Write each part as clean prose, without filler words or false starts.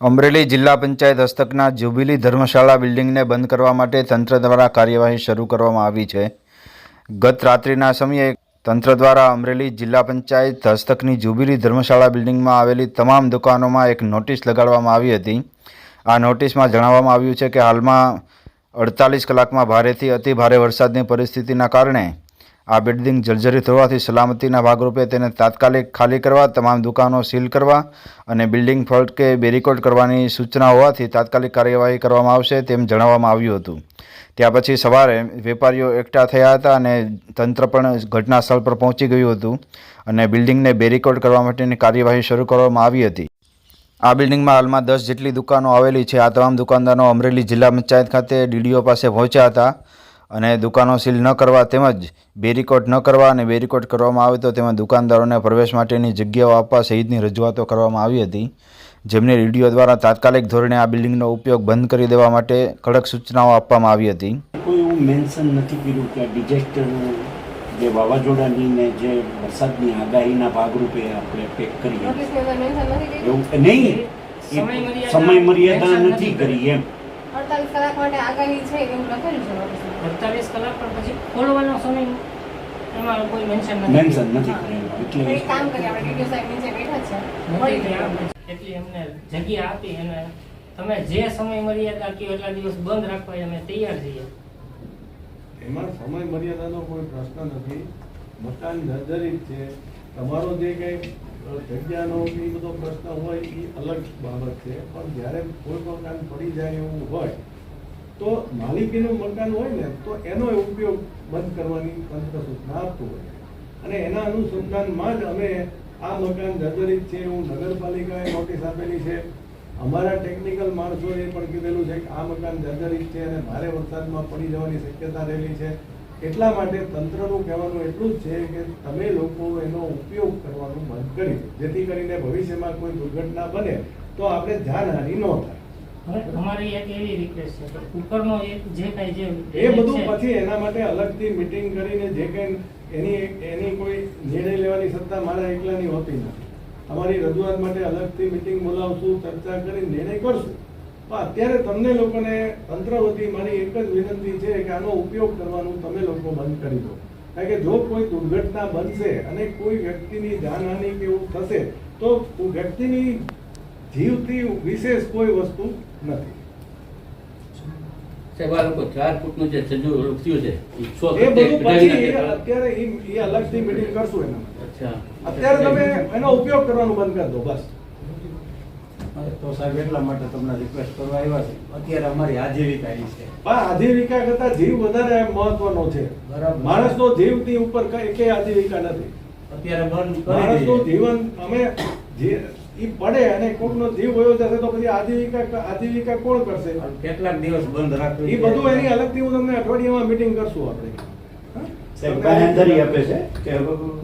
અમરેલી જિલ્લા પંચાયત હસ્તકના જ્યુબિલી ધર્મશાળા બિલ્ડિંગને બંધ કરવા માટે તંત્ર દ્વારા કાર્યવાહી શરૂ કરવામાં આવી છે। ગત રાત્રિના સમયે તંત્ર દ્વારા અમરેલી જિલ્લા પંચાયત હસ્તકની જ્યુબિલી ધર્મશાળા બિલ્ડિંગમાં આવેલી તમામ દુકાનોમાં એક નોટિસ લગાડવામાં આવી હતી। આ નોટિસમાં જણાવવામાં આવ્યું છે કે હાલમાં 48 કલાકમાં ભારેથી અતિ ભારે વરસાદની પરિસ્થિતિના કારણે આ બિલ્ડિંગ જર્જરિત હોવાથી સલામતીના ભાગરૂપે તેને તાત્કાલિક ખાલી કરવા, તમામ દુકાનો સીલ કરવા અને બિલ્ડિંગ ફરકે બેરીકોડ કરવાની સૂચના હોવાથી તાત્કાલિક કાર્યવાહી કરવામાં આવશે તેમ જણાવવામાં આવ્યું હતું। ત્યાં પછી સવારે વેપારીઓ એકઠા થયા હતા અને તંત્ર પણ ઘટના સ્થળ પર પહોંચી ગયું હતું અને બિલ્ડિંગને બેરીકોડ કરવા માટેની કાર્યવાહી શરૂ કરવામાં આવી હતી। આ બિલ્ડિંગમાં હાલમાં 10 જેટલી દુકાનો આવેલી છે। આ તમામ દુકાનદારો અમરેલી જિલ્લા પંચાયત ખાતે ડીડીઓ પાસે પહોંચ્યા હતા અને દુકાનો સીલ ન કરવા તેમજ બેરીકોડ ન કરવા અને બેરીકોડ કરવામાં આવે તો તેમાં દુકાનદારોને પ્રવેશ માટેની જગ્યાઓ આપવા સહિતની રજૂઆતો કરવામાં આવી હતી, જેમને ડીડીઓ દ્વારા તાત્કાલિક ધોરણે આ બિલ્ડિંગનો ઉપયોગ બંધ કરી દેવા માટે કડક સૂચનાઓ આપવામાં આવી હતી। કોઈ એવું મેન્શન નથી કર્યું કે ડિઝાસ્ટર જે વાવાઝોડાની ને જે વરસાદની આગાહીના ભાગરૂપે આપણે પેક કરીએ એવું નહીં, સમય મર્યાદા નથી કરી એમ। 48 કલાક માટે આગાહી છે એવું લખેલું છે નોટિસમાં। 48 કલાક પણ પછી ખોલવાનો સમય એમાં કોઈ મેન્શન નથી કરેલું। એટલે એક કામ કરીએ, આપણે ડીડીઓ સાહેબ નીચે બેઠા છે, એટલી એમને જગ્યા આપી અને તમે જે સમય મર્યાદા કયો એટલા દિવસ બંધ રાખવા અમે તૈયાર છીએ। એમાં સમય મર્યાદાનો કોઈ પ્રશ્ન નથી। મકાન જર્જરિત છે, તમારો જે કંઈ જગ્યાનો એ બધો પ્રશ્ન હોય એ અલગ બાબત છે, પણ જ્યારે કોઈ મકાન પડી જાય એવું હોય તો માલિકીનું મકાન હોય ને તો એનો ઉપયોગ બંધ કરવાની તંત્ર સૂચના આપતું હોય અને એના અનુસંધાનમાં જ અમે આ મકાન જર્જરિત છે એવું નગરપાલિકાએ નોટિસ આપેલી છે। અમારા ટેકનિકલ માણસોએ પણ કીધેલું છે કે આ મકાન જર્જરિત છે અને ભારે વરસાદમાં પડી જવાની શક્યતા રહેલી છે। એટલા માટે તંત્રનું કહેવાનું એટલું જ છે કે તમે લોકો એનો ઉપયોગ કરવાનું બંધ કરી દો, જેથી કરીને ભવિષ્યમાં કોઈ દુર્ઘટના બને તો આપણે જાનહાનિ ન થાય। અમારી એક એવી રિક્વેસ્ટ છે કે ઉપરનો જે કાંઈ જે એ બધું પછી એના માટે અલગથી મીટિંગ કરીને જે કંઈ એની કોઈ નિર્ણય લેવાની સત્તા મારા એકલાની હોતી નથી। અમારી રજૂઆત માટે અલગથી મીટિંગ બોલાવશું, ચર્ચા કરી નિર્ણય કરશું। પણ અત્યારે તમને લોકોને તંત્ર વતી મારી એક જ વિનંતી છે કે આનો ઉપયોગ કરવાનું તમે લોકો બંધ કરી દો, કારણ કે જો કોઈ દુર્ઘટના બનશે અને કોઈ વ્યક્તિની જાનહાનિ કે એવું થશે તો વ્યક્તિની જીવથી વિશેષ કોઈ વસ્તુ નથી। સાહેબ, આ લોકો 4 ફૂટનું જે થયું છે એ બધું પછી અત્યારે એ અલગથી મીટિંગ કરશું એના માટે। અત્યારે તમે એનો ઉપયોગ કરવાનું બંધ કરી દો બસ। તો સાહેબ એટલા માટે તમને રિક્વેસ્ટ કરવા આવ્યા છે। અત્યારે અમારી આજીવિકા એ છે, પણ આજીવિકા કરતા જીવ વધારે મહત્વનો છે। બરાબર, માણસનો જીવથી ઉપર કઈ આજીવિકા નથી। અત્યારે બંધ માણસનું જીવન અમે ઈ પડે અને કોકનો જીવ વયો જશે તો પછી આજીવિકા કોણ કરશે? કેટલાક દિવસ બંધ રાખવું એ બધું એની અલગથી હું તમને અઠવાડિયામાં મીટિંગ કરશું આપણે। સાહેબ બાંહેધરી આપે છે કે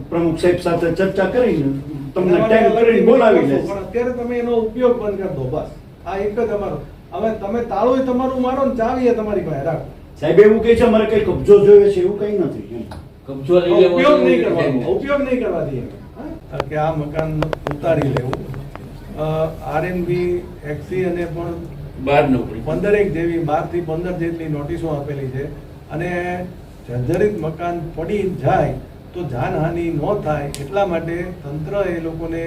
પ્રમુખ સાહેબ સાથે ચર્ચા કરીને તમને ટાઈમ કરીને બોલાવી લેશે, પણ અત્યારે તમે એનો ઉપયોગ બંધ કરી દો બસ। આ એક જ અમારો, હવે તમે તાળું તમારું મારો ને ચાવી તમારી પાસે રાખો। સાહેબ એવું કહે છે અમારે કઈ કબજો જોઈએ છે, એવું કઈ નથી। કબજો લઈ લેવો, ઉપયોગ નહીં કરવા દઈએ કે આ મકાન ઉતારી લેવું। આરએનબી એક્સી અને પણ 15 જેવી 12 થી 15 જેટલી નોટિસો આપેલી છે અને જર્જરિત મકાન પડી જાય તો જાનહાનિ ન થાય એટલા માટે તંત્ર એ લોકોને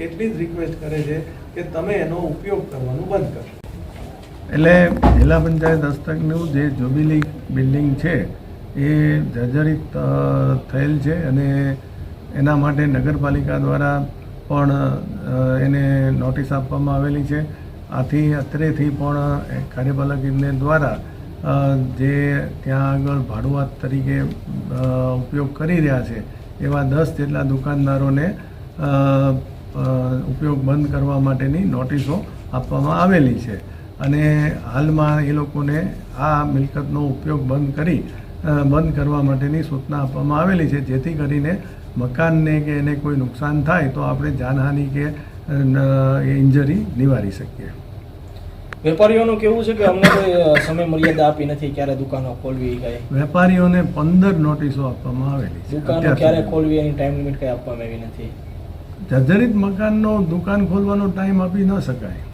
એટલી જ રિક્વેસ્ટ કરે છે કે તમે એનો ઉપયોગ કરવાનું બંધ કરો। એટલે જિલ્લા પંચાયત હસ્તકનું જે જ્યુબિલી બિલ્ડિંગ છે એ જર્જરિત થયેલ છે અને એના માટે નગરપાલિકા દ્વારા પણ એને નોટિસ આપવામાં આવેલી છે। આથી અત્રેથી પણ કાર્યપાલક ઇજનેર દ્વારા જે ત્યાં આગળ ભાડુઆત તરીકે ઉપયોગ કરી રહ્યા છે એવા 10 જેટલા દુકાનદારોને ઉપયોગ બંધ કરવા માટેની નોટિસો આપવામાં આવેલી છે અને હાલમાં એ લોકોને આ મિલકતનો ઉપયોગ બંધ કરવા માટેની સૂચના આપવામાં આવેલી છે, જેથી કરીને મકાનને કે એને કોઈ નુકસાન થાય તો આપણે જાનહાનિ કે ઇન્જરી નિવારી શકીએ। વેપારીઓનું કેવું છે કે અમને કોઈ સમય મર્યાદા આપી નથી ક્યારે દુકાનો ખોલવી, કઈ વેપારીઓને 15 નોટિસો આપવામાં આવેલી છે। દુકાનો ક્યારે ખોલવી એની ટાઈમ લિમિટ કઈ આપવામાં આવી નથી। જર્જરિત મકાનનો દુકાન ખોલવાનો ટાઈમ આપી ન શકાય।